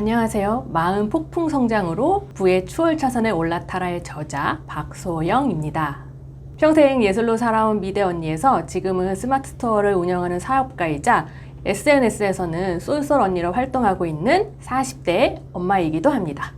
안녕하세요. 마음 폭풍 성장으로 부의 추월 차선에 올라타라의 저자 박소영입니다. 평생 예술로 살아온 미대 언니에서 지금은 스마트 스토어를 운영하는 사업가이자 SNS에서는 쏠쏠 언니로 활동하고 있는 40대 엄마이기도 합니다.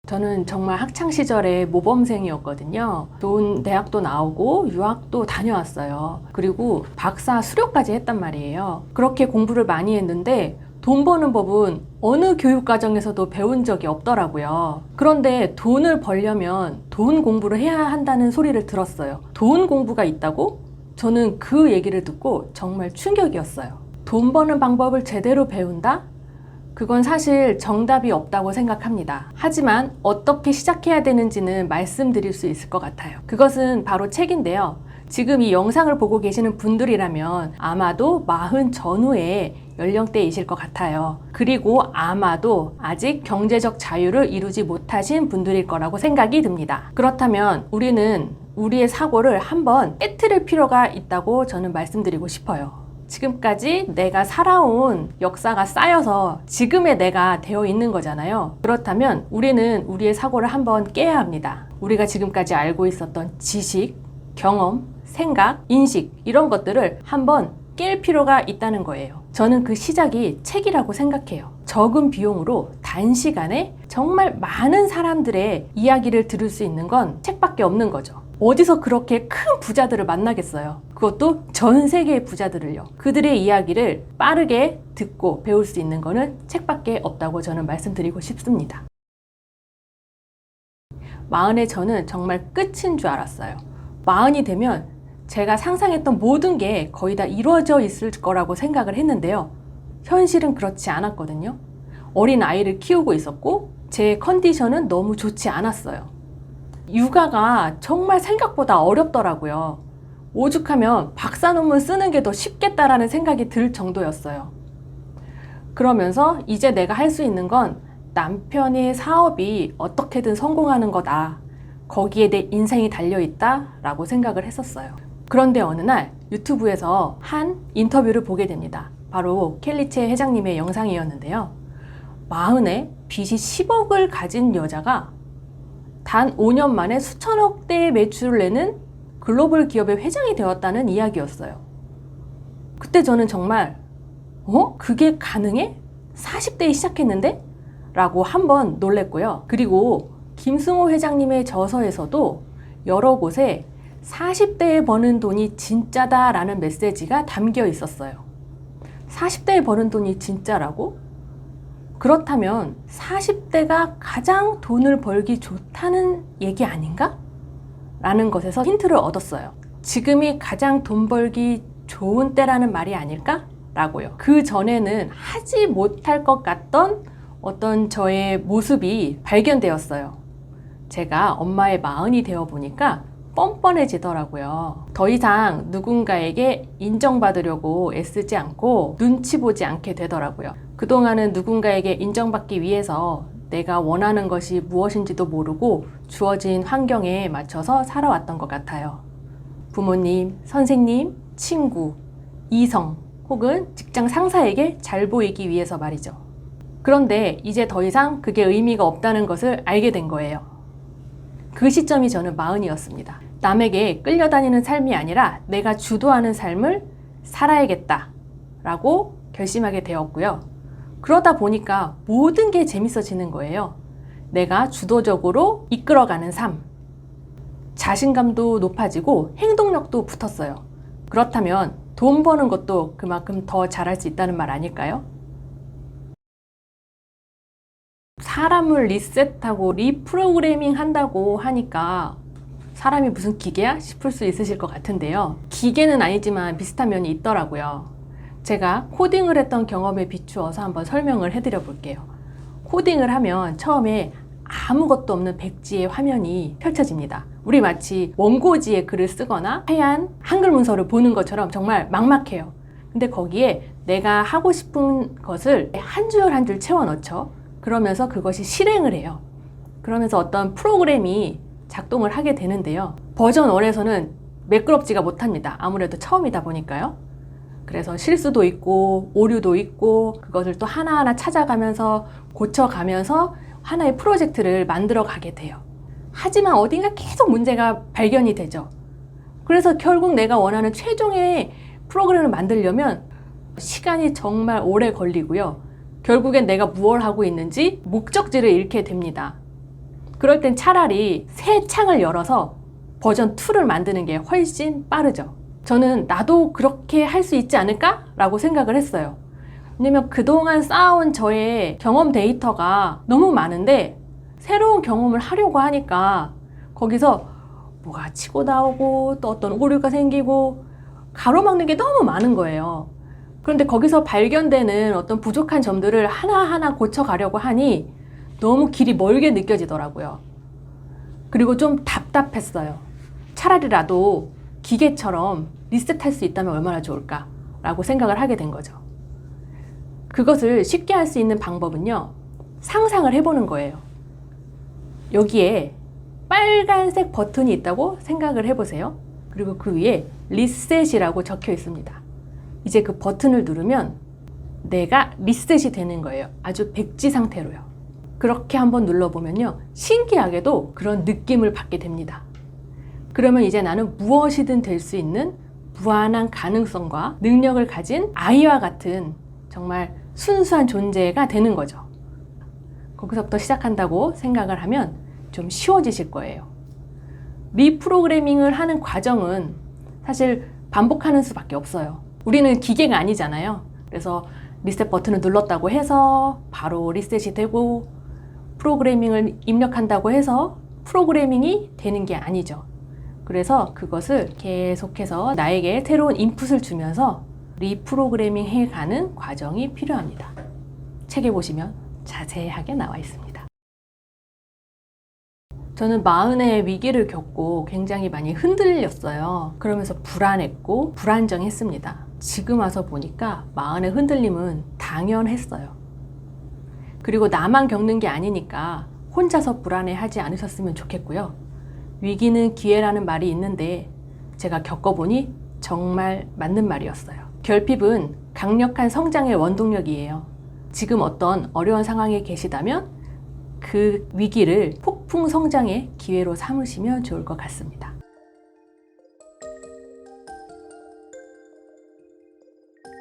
저는 정말 학창시절에 모범생이었거든요. 좋은 대학도 나오고 유학도 다녀왔어요. 그리고 박사 수료까지 했단 말이에요. 그렇게 공부를 많이 했는데 돈 버는 법은 어느 교육과정에서도 배운 적이 없더라고요. 그런데 돈을 벌려면 돈 공부를 해야 한다는 소리를 들었어요. 돈 공부가 있다고? 저는 그 얘기를 듣고 정말 충격이었어요. 돈 버는 방법을 제대로 배운다? 그건 사실 정답이 없다고 생각합니다. 하지만 어떻게 시작해야 되는지는 말씀드릴 수 있을 것 같아요. 그것은 바로 책인데요. 지금 이 영상을 보고 계시는 분들이라면 아마도 40 전후의 연령대이실 것 같아요. 그리고 아마도 아직 경제적 자유를 이루지 못하신 분들일 거라고 생각이 듭니다. 그렇다면 우리는 우리의 사고를 한번 깨트릴 필요가 있다고 저는 말씀드리고 싶어요. 지금까지 내가 살아온 역사가 쌓여서 지금의 내가 되어 있는 거잖아요. 그렇다면 우리는 우리의 사고를 한번 깨야 합니다. 우리가 지금까지 알고 있었던 지식, 경험, 생각, 인식 이런 것들을 한번 깰 필요가 있다는 거예요. 저는 그 시작이 책이라고 생각해요. 적은 비용으로 단시간에 정말 많은 사람들의 이야기를 들을 수 있는 건 책밖에 없는 거죠. 어디서 그렇게 큰 부자들을 만나겠어요. 그것도 전 세계의 부자들을요. 그들의 이야기를 빠르게 듣고 배울 수 있는 거는 책밖에 없다고 저는 말씀드리고 싶습니다. 40에 저는 정말 끝인 줄 알았어요. 40이 되면 제가 상상했던 모든 게 거의 다 이루어져 있을 거라고 생각을 했는데요. 현실은 그렇지 않았거든요. 어린 아이를 키우고 있었고 제 컨디션은 너무 좋지 않았어요. 육아가 정말 생각보다 어렵더라고요. 오죽하면 박사 논문 쓰는 게 더 쉽겠다라는 생각이 들 정도였어요. 그러면서 이제 내가 할 수 있는 건 남편의 사업이 어떻게든 성공하는 거다. 거기에 내 인생이 달려있다 라고 생각을 했었어요. 그런데 어느 날 유튜브에서 한 인터뷰를 보게 됩니다. 바로 켈리체 회장님의 영상이었는데요. 40에 빚이 10억을 가진 여자가 단 5년 만에 수천억 대의 매출을 내는 글로벌 기업의 회장이 되었다는 이야기였어요. 그때 저는 정말 그게 가능해? 40대에 시작했는데? 라고 한번 놀랬고요. 그리고 김승호 회장님의 저서에서도 여러 곳에 40대에 버는 돈이 진짜다 라는 메시지가 담겨 있었어요. 40대에 버는 돈이 진짜라고? 그렇다면 40대가 가장 돈을 벌기 좋다는 얘기 아닌가? 라는 것에서 힌트를 얻었어요. 지금이 가장 돈 벌기 좋은 때라는 말이 아닐까? 라고요. 그 전에는 하지 못할 것 같던 어떤 저의 모습이 발견되었어요. 제가 엄마의 40이 되어 보니까 뻔뻔해지더라고요. 더 이상 누군가에게 인정받으려고 애쓰지 않고 눈치 보지 않게 되더라고요. 그동안은 누군가에게 인정받기 위해서 내가 원하는 것이 무엇인지도 모르고 주어진 환경에 맞춰서 살아왔던 것 같아요. 부모님, 선생님, 친구, 이성 혹은 직장 상사에게 잘 보이기 위해서 말이죠. 그런데 이제 더 이상 그게 의미가 없다는 것을 알게 된 거예요. 그 시점이 저는 40이었습니다. 남에게 끌려다니는 삶이 아니라 내가 주도하는 삶을 살아야겠다 라고 결심하게 되었고요. 그러다 보니까 모든 게 재밌어지는 거예요. 내가 주도적으로 이끌어가는 삶. 자신감도 높아지고 행동력도 붙었어요. 그렇다면 돈 버는 것도 그만큼 더 잘할 수 있다는 말 아닐까요? 사람을 리셋하고 리프로그래밍 한다고 하니까 사람이 무슨 기계야? 싶을 수 있으실 것 같은데요. 기계는 아니지만 비슷한 면이 있더라고요. 제가 코딩을 했던 경험에 비추어서 한번 설명을 해드려 볼게요. 코딩을 하면 처음에 아무것도 없는 백지의 화면이 펼쳐집니다. 우리 마치 원고지에 글을 쓰거나 하얀 한글 문서를 보는 것처럼 정말 막막해요. 근데 거기에 내가 하고 싶은 것을 한 줄 한 줄 채워 넣죠. 그러면서 그것이 실행을 해요. 그러면서 어떤 프로그램이 작동을 하게 되는데요. 버전 1에서는 매끄럽지가 못합니다. 아무래도 처음이다 보니까요. 그래서 실수도 있고 오류도 있고 그것을 또 하나하나 찾아가면서 고쳐가면서 하나의 프로젝트를 만들어 가게 돼요. 하지만 어딘가 계속 문제가 발견이 되죠. 그래서 결국 내가 원하는 최종의 프로그램을 만들려면 시간이 정말 오래 걸리고요. 결국엔 내가 무엇을 하고 있는지 목적지를 잃게 됩니다. 그럴 땐 차라리 새 창을 열어서 버전 2를 만드는 게 훨씬 빠르죠. 저는 나도 그렇게 할 수 있지 않을까? 라고 생각을 했어요. 왜냐면 그동안 쌓아온 저의 경험 데이터가 너무 많은데 새로운 경험을 하려고 하니까 거기서 뭐가 치고 나오고 또 어떤 오류가 생기고 가로막는 게 너무 많은 거예요. 그런데 거기서 발견되는 어떤 부족한 점들을 하나하나 고쳐가려고 하니 너무 길이 멀게 느껴지더라고요. 그리고 좀 답답했어요. 차라리라도 기계처럼 리셋할 수 있다면 얼마나 좋을까 라고 생각을 하게 된 거죠. 그것을 쉽게 할 수 있는 방법은요, 상상을 해보는 거예요. 여기에 빨간색 버튼이 있다고 생각을 해보세요. 그리고 그 위에 리셋이라고 적혀 있습니다. 이제 그 버튼을 누르면 내가 리셋이 되는 거예요. 아주 백지 상태로요. 그렇게 한번 눌러보면요, 신기하게도 그런 느낌을 받게 됩니다. 그러면 이제 나는 무엇이든 될 수 있는 무한한 가능성과 능력을 가진 아이와 같은 정말 순수한 존재가 되는 거죠. 거기서부터 시작한다고 생각을 하면 좀 쉬워지실 거예요. 리프로그래밍을 하는 과정은 사실 반복하는 수밖에 없어요. 우리는 기계가 아니잖아요. 그래서 리셋 버튼을 눌렀다고 해서 바로 리셋이 되고 프로그래밍을 입력한다고 해서 프로그래밍이 되는 게 아니죠. 그래서 그것을 계속해서 나에게 새로운 인풋을 주면서 리프로그래밍 해가는 과정이 필요합니다. 책에 보시면 자세하게 나와 있습니다. 저는 마흔의 위기를 겪고 굉장히 많이 흔들렸어요. 그러면서 불안했고 불안정했습니다. 지금 와서 보니까 마흔의 흔들림은 당연했어요. 그리고 나만 겪는 게 아니니까 혼자서 불안해하지 않으셨으면 좋겠고요. 위기는 기회라는 말이 있는데 제가 겪어보니 정말 맞는 말이었어요. 결핍은 강력한 성장의 원동력이에요. 지금 어떤 어려운 상황에 계시다면 그 위기를 폭풍 성장의 기회로 삼으시면 좋을 것 같습니다.